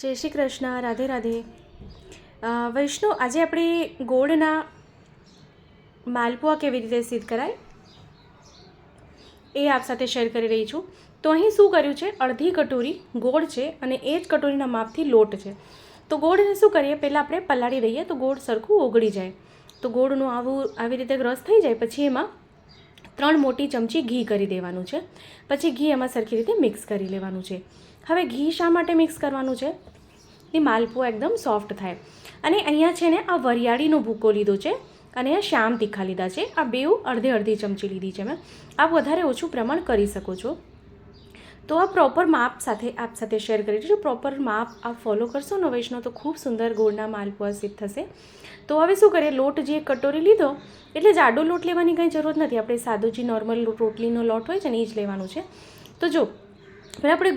જય શ્રી કૃષ્ણ, રાધે રાધે. વૈષ્ણવ, આજે આપણે ગોળના માલપુઆ કેવી રીતે સિદ્ધ કરાય એ આપ સાથે શેર કરી રહી છું. તો અહીં શું કર્યું છે, અડધી કટોરી ગોળ છે અને એ જ કટોરીના માપથી લોટ છે. તો ગોળને શું કરીએ, પહેલાં આપણે પલાળી દઈએ તો ગોળ સરખું ઓગળી જાય. તો ગોળનું આવી રીતે રસ થઈ જાય પછી એમાં 3 મોટી ચમચી ઘી કરી દેવાનું છે. પછી ઘી એમાં સરખી રીતે મિક્સ કરી લેવાનું છે. હવે ઘી શા માટે મિક્સ કરવાનું છે, એ માલપુઆ એકદમ સોફ્ટ થાય. અને અહીંયા છે ને આ વરિયાળીનો ભૂકો લીધો છે અને આ શ્યામ તીખા લીધા છે. આ બેઉ અડધી ચમચી લીધી છે મેં. આપ વધારે ઓછું પ્રમાણ કરી શકો છો. તો આ પ્રોપર માપ સાથે આપ સાથે શેર કરી છું. પ્રોપર માપ આપ ફોલો કરશો ને વૈષ્ણવ, તો ખૂબ સુંદર ગોળના માલપુઆ સિદ્ધ થશે. તો હવે શું કરીએ, લોટ જે કટોરી લીધો એટલે જાડો લોટ લેવાની કંઈ જરૂરત નથી. આપણે સાદો જે નોર્મલ રોટલીનો લોટ હોય છે ને એ જ લેવાનું છે. તો જો હવે આપણે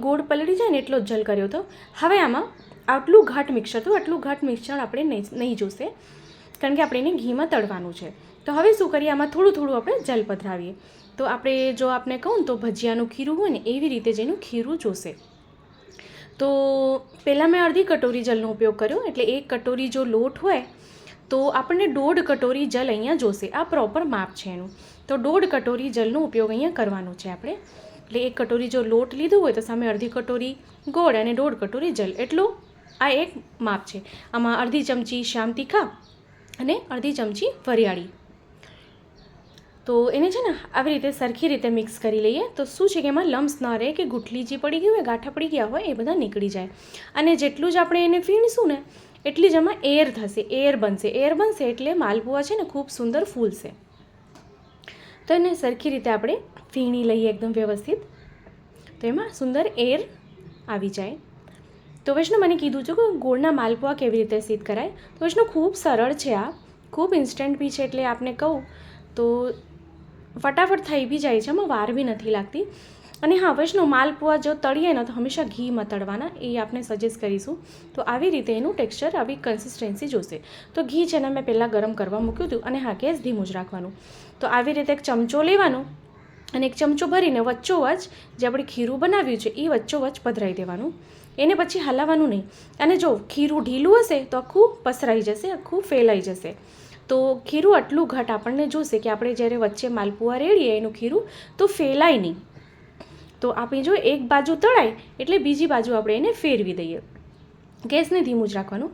ગોળ પલળી જાય ને એટલો જ જલ કર્યો હતો. હવે આમાં આટલું ઘાટ મિક્સર તો આટલું ઘાટ મિક્સર આપણે નહીં જોશે, કારણ કે આપણે એને ઘીમાં તળવાનું છે. તો હવે શું કરીએ, આમાં થોડું આપણે જલ પધરાવીએ. તો આપણે જો આપને કહું ને તો ભજીયાનું ખીરું હોય ને એવી રીતે જ એનું ખીરું જોશે. તો પહેલાં મેં અડધી કટોરી જલનો ઉપયોગ કર્યો, એટલે 1 કટોરી જો લોટ હોય તો આપણને 1.5 કટોરી જલ અહીંયા જોશે. આ પ્રોપર માપ છે એનું. તો 1.5 કટોરી જલનો ઉપયોગ અહીંયા કરવાનો છે આપણે. એટલે 1 કટોરી જો લોટ લીધું હોય તો સામે અડધી કટોરી ગોળ અને 1.5 કટોરી જલ, એટલું આ એક માપ છે. આમાં અડધી ચમચી શ્યામ તીખા અને અડધી ચમચી વરિયાળી. તો એને છે ને આવી રીતે સરખી રીતે મિક્સ કરી લઈએ. તો શું છે કે એમાં લમ્સ ન રહે, કે ગુઠલી જે પડી ગઈ હોય, ગાંઠા પડી ગયા હોય, એ બધા નીકળી જાય. અને જેટલું જ આપણે એને ફીણશું ને એટલી જ એમાં એર થશે, એર બનશે એટલે માલપુઆ છે ને ખૂબ સુંદર ફૂલશે. તો એને સરખી રીતે આપણે ફીણી લઈએ એકદમ વ્યવસ્થિત, તો એમાં સુંદર એર આવી જાય. તો વૈષ્ણવ, મને કીધું છે કે ગોળના માલપુઆ કેવી રીતે સિદ્ધ કરાય. તો વૈષ્ણવ, ખૂબ સરળ છે, આ ખૂબ ઇન્સ્ટન્ટ બી છે. એટલે આપને કહું તો ફટાફટ થઈ બી જાય છે, એમાં વાર બી નથી લાગતી. અને હા વૈષ્ણવ, માલપુઆ જો તળીએ ને તો હંમેશા ઘીમાં તળવાના, એ આપણે સજેસ્ટ કરીશું. તો આવી રીતે એનું ટેક્સચર, આવી કન્સિસ્ટન્સી જોશે. તો ઘી છે ને મેં પહેલાં ગરમ કરવા મૂક્યું હતું અને હા, ગેસ ધીમું જ રાખવાનું. તો આવી રીતે એક ચમચો લેવાનો અને એક ચમચો ભરીને વચ્ચોવચ જે આપણે ખીરું બનાવ્યું છે એ વચ્ચોવચ પધરાવી દેવાનું. એને પછી હલાવવાનું નહીં. અને જો ખીરું ઢીલું હશે તો આખું પસરાઈ જશે, આખું ફેલાઈ જશે. તો ખીરું આટલું ઘટ આપણને જોશે કે આપણે જ્યારે વચ્ચે માલપુઆ રેડીએ એનું ખીરું તો ફેલાય નહીં. તો આપણે જો એક બાજુ તળાય એટલે બીજી બાજુ આપણે એને ફેરવી દઈએ. ગેસને ધીમું જ રાખવાનું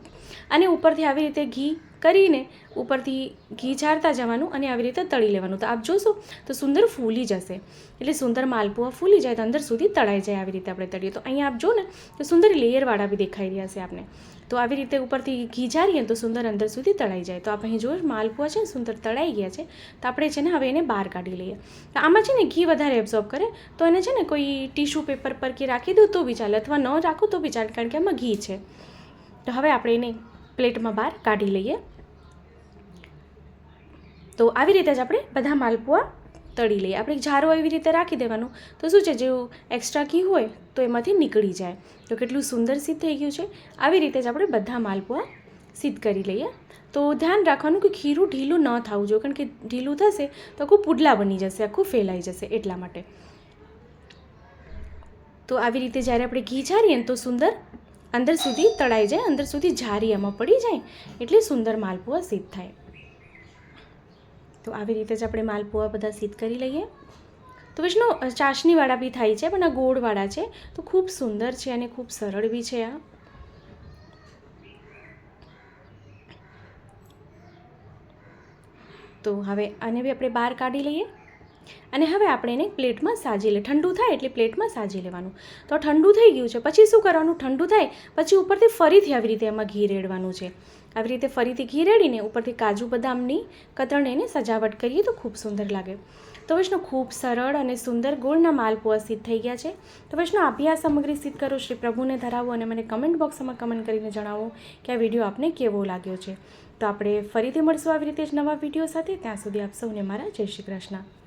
અને ઉપરથી આવી રીતે ઘી કરીને ઉપરથી ઘી ઝારતા જવાનું અને આવી રીતે તળી લેવાનું. તો આપ જોશો તો સુંદર ફૂલી જશે. એટલે સુંદર માલપુઆ ફૂલી જાય તો અંદર સુધી તળાઈ જાય. આવી રીતે આપણે તળીએ તો અહીંયા આપ જો ને તો સુંદર લેયરવાળા બી દેખાઈ રહ્યા છે આપને. તો આવી રીતે ઉપરથી ઘી ઝારીએ તો સુંદર અંદર સુધી તળાઈ જાય. તો આપણે અહીં જો માલપુઆ છે ને સુંદર તળાઈ ગયા છે. તો આપણે છે ને હવે એને બહાર કાઢી લઈએ. તો આમાં છે ને ઘી વધારે એબ્ઝોર્બ કરે તો એને છે ને કોઈ ટીશ્યુ પેપર પર કે રાખી દો તો બી ચાલે, અથવા ન રાખો તો બી ચાલે, કારણ કે આમાં ઘી છે. તો હવે આપણે એને પ્લેટમાં બહાર કાઢી લઈએ. તો આવી રીતે જ આપણે બધા માલપુઆ તળી લઈએ. આપણે જારો એવી રીતે રાખી દેવાનું. તો શું છે, જેવું એક્સ્ટ્રા ઘી હોય તો એમાંથી નીકળી જાય. તો કેટલું સુંદર સિદ્ધ થઈ ગયું છે. આવી રીતે જ આપણે બધા માલપુઆ સિદ્ધ કરી લઈએ. તો ધ્યાન રાખવાનું કે ખીરું ઢીલું ન થવું જોઈએ, કારણ કે ઢીલું થશે તો આખું પુડલા બની જશે, આખું ફેલાઈ જશે. એટલા માટે તો આવી રીતે જ્યારે આપણે ઘી ઝારીએ તો સુંદર અંદર સુધી તળાઈ જાય, અંદર સુધી ઝારી એમાં પડી જાય એટલે સુંદર માલપુઆ સિદ્ધ થાય. તો આવી રીતે જ આપણે માલપુઆ બધા સિદ્ધ કરી લઈએ. તો વૈષ્ણવ, ચાસણીવાળા બી થાય છે, પણ આ ગોળવાળા છે તો ખૂબ સુંદર છે અને ખૂબ સરળ બી છે આ. તો હવે આને બી આપણે બહાર કાઢી લઈએ અને હવે આપણે એને પ્લેટમાં સાજી લઈએ. ઠંડુ થાય એટલે પ્લેટમાં સાજી લેવાનું. તો ઠંડુ થઈ ગયું છે પછી શું કરવાનું, ઠંડુ થાય પછી ઉપરથી ફરીથી આવી રીતે એમાં ઘી રેડવાનું છે. આવી રીતે ફરીથી ઘી રેડીને ઉપરથી કાજુ બદામની કતરને એને સજાવટ કરીએ તો ખૂબ સુંદર લાગે. તો વૈષ્ણવ, ખૂબ સરળ અને સુંદર ગોળના માલપુઆ સિદ્ધ થઈ ગયા છે. તો વૈષ્ણવ, આપી આ સામગ્રી સિદ્ધ કરો, શ્રી પ્રભુને ધરાવો અને મને કમેન્ટ બોક્સમાં કમેન્ટ કરીને જણાવો કે આ વિડીયો આપને કેવો લાગ્યો છે. તો આપણે ફરીથી મળશું આવી રીતે જ નવા વિડીયો સાથે. ત્યાં સુધી આપ સૌને મારા જય શ્રી કૃષ્ણ.